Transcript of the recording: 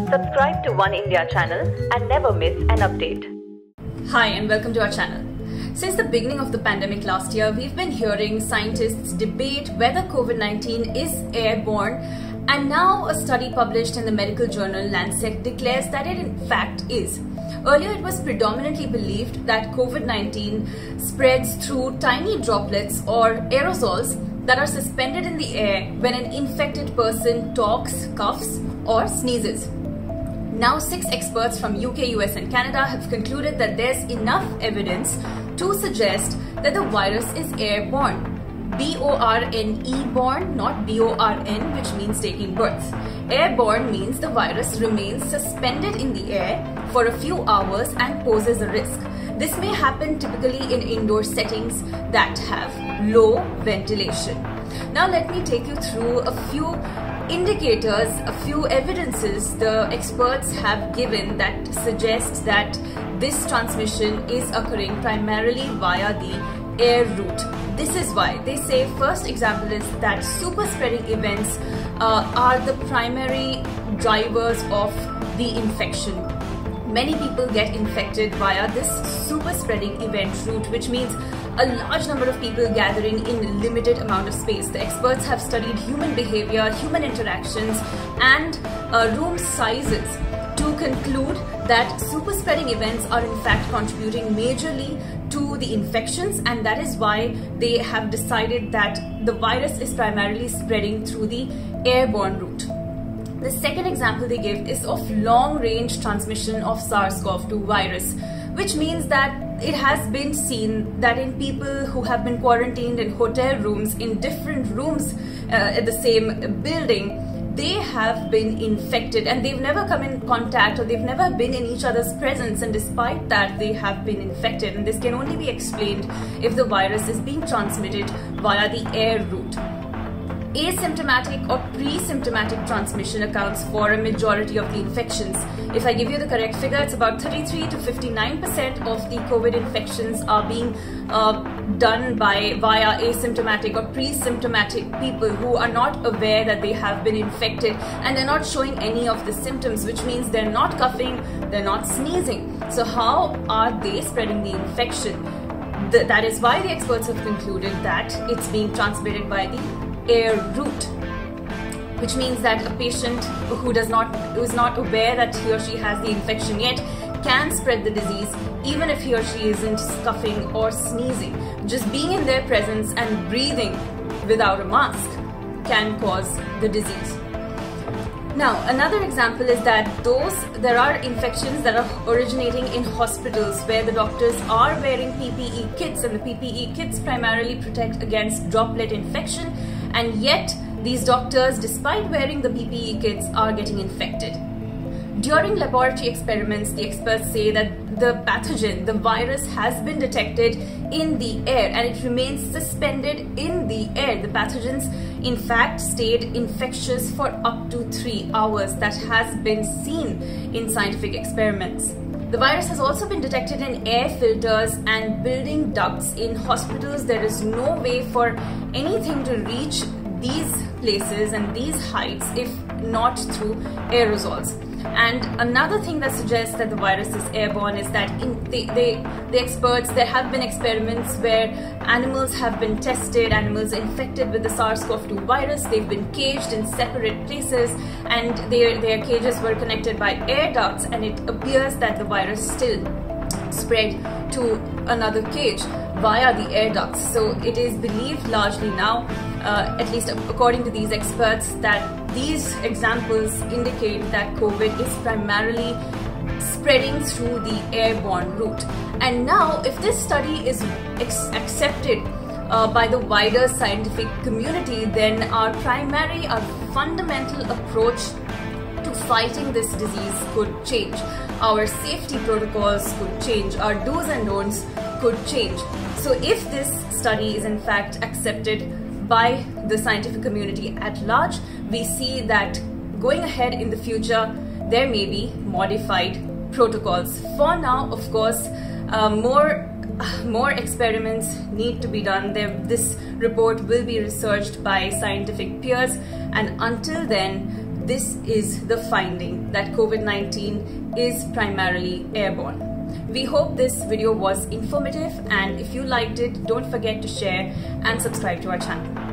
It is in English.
Subscribe to One India channel and never miss an update. Hi and welcome to our channel. Since the beginning of the pandemic last year, we've been hearing scientists debate whether COVID-19 is airborne, and now a study published in the medical journal Lancet declares that it in fact is. Earlier, it was predominantly believed that COVID-19 spreads through tiny droplets or aerosols that are suspended in the air when an infected person talks, coughs, or sneezes. Now, 6 experts from UK, US and Canada have concluded that there's enough evidence to suggest that the virus is airborne. B-O-R-N-E born, not B-O-R-N, which means taking birth. Airborne means the virus remains suspended in the air for a few hours and poses a risk. This may happen typically in indoor settings that have low ventilation. Now let me take you through a few indicators, a few evidences the experts have given that suggests that this transmission is occurring primarily via the air route. This is why they say first example is that super spreading events are the primary drivers of the infection. Many people get infected via this super spreading event route, which means a large number of people gathering in a limited amount of space. The experts have studied human behavior, human interactions, and room sizes to conclude that super spreading events are in fact contributing majorly to the infections, and that is why they have decided that the virus is primarily spreading through the airborne route. The second example they give is of long-range transmission of SARS-CoV-2 virus, which means that it has been seen that in people who have been quarantined in hotel rooms, in different rooms at the same building, they have been infected and they've never come in contact or they've never been in each other's presence, and despite that they have been infected, and this can only be explained if the virus is being transmitted via the air route. Asymptomatic or pre-symptomatic transmission accounts for a majority of the infections. If I give you the correct figure, it's about 33 to 59% of the COVID infections are being done via asymptomatic or pre-symptomatic people who are not aware that they have been infected and they're not showing any of the symptoms, which means they're not coughing, they're not sneezing. So how are they spreading the infection? That is why the experts have concluded that it's being transmitted by the air route, which means that a patient who is not aware that he or she has the infection yet can spread the disease even if he or she isn't coughing or sneezing. Just being in their presence and breathing without a mask can cause the disease. Now, another example is that there are infections that are originating in hospitals where the doctors are wearing PPE kits, and the PPE kits primarily protect against droplet infection, and yet these doctors, despite wearing the PPE kits, are getting infected. During laboratory experiments, the experts say that the pathogen, the virus, has been detected in the air and it remains suspended in the air. The pathogens in fact stayed infectious for up to 3 hours. That has been seen in scientific experiments. The virus has also been detected in air filters and building ducts in hospitals. There is no way for anything to reach these places and these heights if not through aerosols. And another thing that suggests that the virus is airborne is that there have been experiments where animals have been tested, animals infected with the SARS-CoV-2 virus. They've been caged in separate places and their cages were connected by air ducts, and it appears that the virus still spread to another cage via the air ducts. So it is believed largely now, at least according to these experts, that these examples indicate that COVID is primarily spreading through the airborne route. And now, if this study is accepted by the wider scientific community, then our fundamental approach to fighting this disease could change. Our safety protocols could change, our do's and don'ts could change. So if this study is in fact accepted by the scientific community at large, we see that going ahead in the future, there may be modified protocols. For now, of course, more experiments need to be done. This report will be researched by scientific peers, and until then, this is the finding, that COVID-19 is primarily airborne. We hope this video was informative, and if you liked it, don't forget to share and subscribe to our channel.